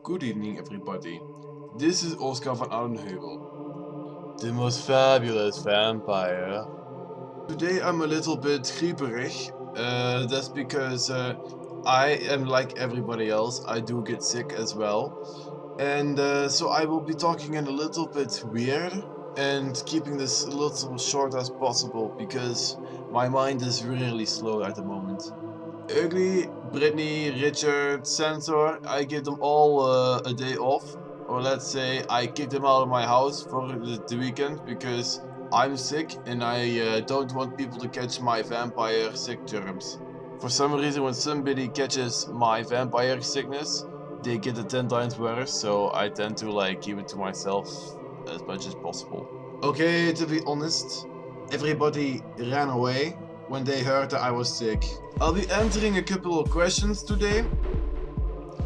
Good evening, everybody. This is Oscar van Oudenheuvel, the most fabulous vampire. Today I'm a little bit grieperig. That's because I am like everybody else. I do get sick as well. And so I will be talking in a little bit weird and keeping this a little short as possible because my mind is really slow at the moment. Ugly, Britney, Richard, Censor, I give them all a day off. Or let's say I kick them out of my house for the weekend because I'm sick and I don't want people to catch my vampire sick germs. For some reason, when somebody catches my vampire sickness, they get it 10 times worse, so I tend to like keep it to myself as much as possible. Okay, to be honest, everybody ran away when they heard that I was sick. I'll be answering a couple of questions today,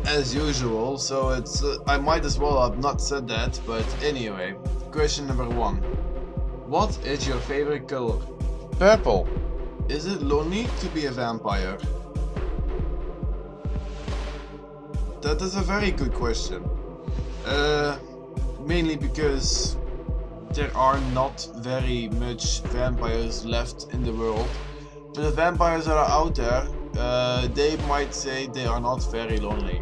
as usual, so it's I might as well have not said that, but anyway. Question number 1. What is your favorite color? Purple. Is it lonely to be a vampire? That is a very good question. Mainly because there are not very much vampires left in the world. But the vampires that are out there, they might say they are not very lonely.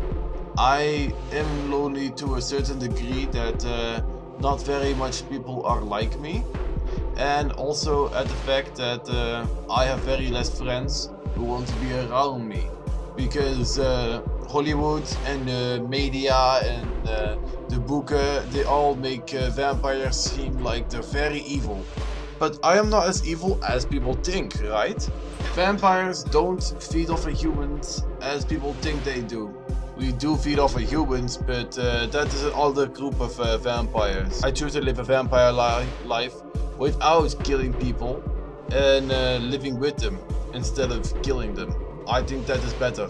I am lonely to a certain degree that not very much people are like me. And also at the fact that I have very less friends who want to be around me. Because Hollywood and the media and the boeken, they all make vampires seem like they're very evil. But I am not as evil as people think, right? Vampires don't feed off of humans as people think they do. We do feed off of humans, but that is another group of vampires. I choose to live a vampire life without killing people and living with them instead of killing them. I think that is better.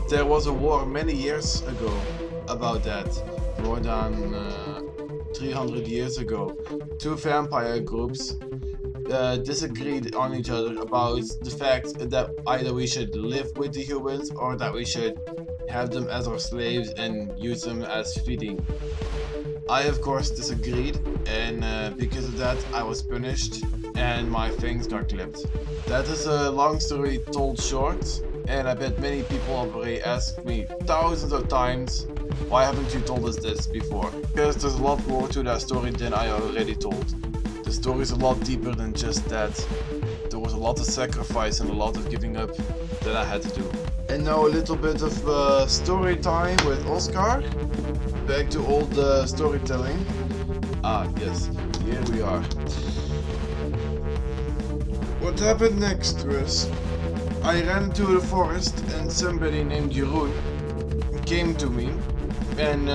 There was a war many years ago about that, more than 300 years ago. Two vampire groups disagreed on each other about the fact that either we should live with the humans or that we should have them as our slaves and use them as feeding. I of course disagreed, and because of that I was punished and my fangs got clipped. That is a long story told short, and I bet many people have already asked me thousands of times, why haven't you told us this before? Because there's a lot more to that story than I already told. The story is a lot deeper than just that. There was a lot of sacrifice and a lot of giving up that I had to do. And now a little bit of story time with Oscar. Back to old storytelling. Ah, yes, here we are. What happened next was, I ran to the forest and somebody named Jeroen came to me, and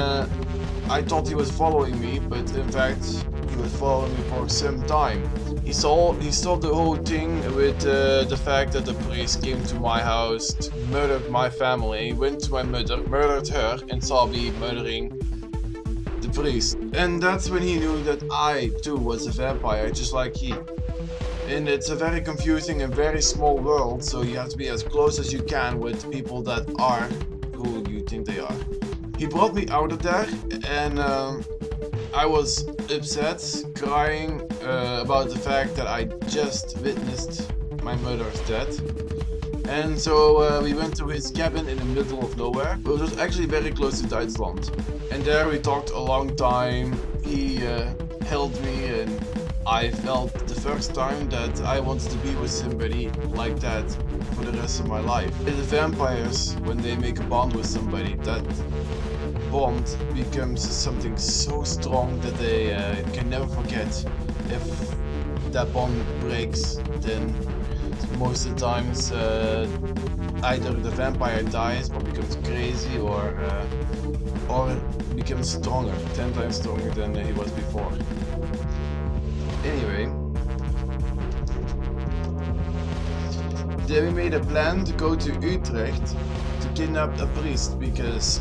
I thought he was following me, but in fact he was following me for some time. He saw the whole thing with the fact that the priest came to my house, murdered my family, went to my mother, murdered her, and saw me murdering the priest. And that's when he knew that I too was a vampire, just like he. And it's a very confusing and very small world, so you have to be as close as you can with people that are who you think they are. He brought me out of there, and I was upset, crying about the fact that I just witnessed my mother's death. And so we went to his cabin in the middle of nowhere, but it was actually very close to Duitsland. And there we talked a long time. He held me, and I felt the first time that I wanted to be with somebody like that for the rest of my life. The vampires, when they make a bond with somebody, that bond becomes something so strong that they can never forget. If that bond breaks, then most of the times either the vampire dies or becomes crazy or becomes stronger, 10 times stronger than he was before. Anyway, then we made a plan to go to Utrecht to kidnap a priest because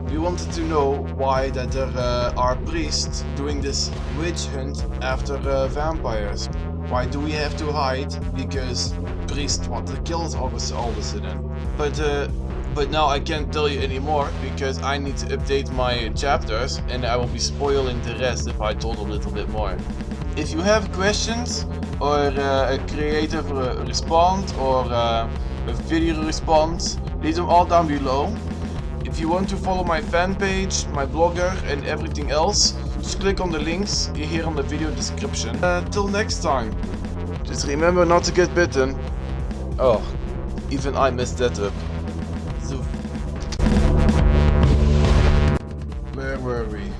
we wanted to know why that there are priests doing this witch hunt after vampires. Why do we have to hide? Because priests want to kill us all of a sudden. But But now I can't tell you anymore because I need to update my chapters and I will be spoiling the rest if I told a little bit more. If you have questions or a creative response or a video response, leave them all down below. If you want to follow my fan page, my blogger and everything else, just click on the links here on the video description. Till next time, just remember not to get bitten. Oh, even I messed that up. So, where were we?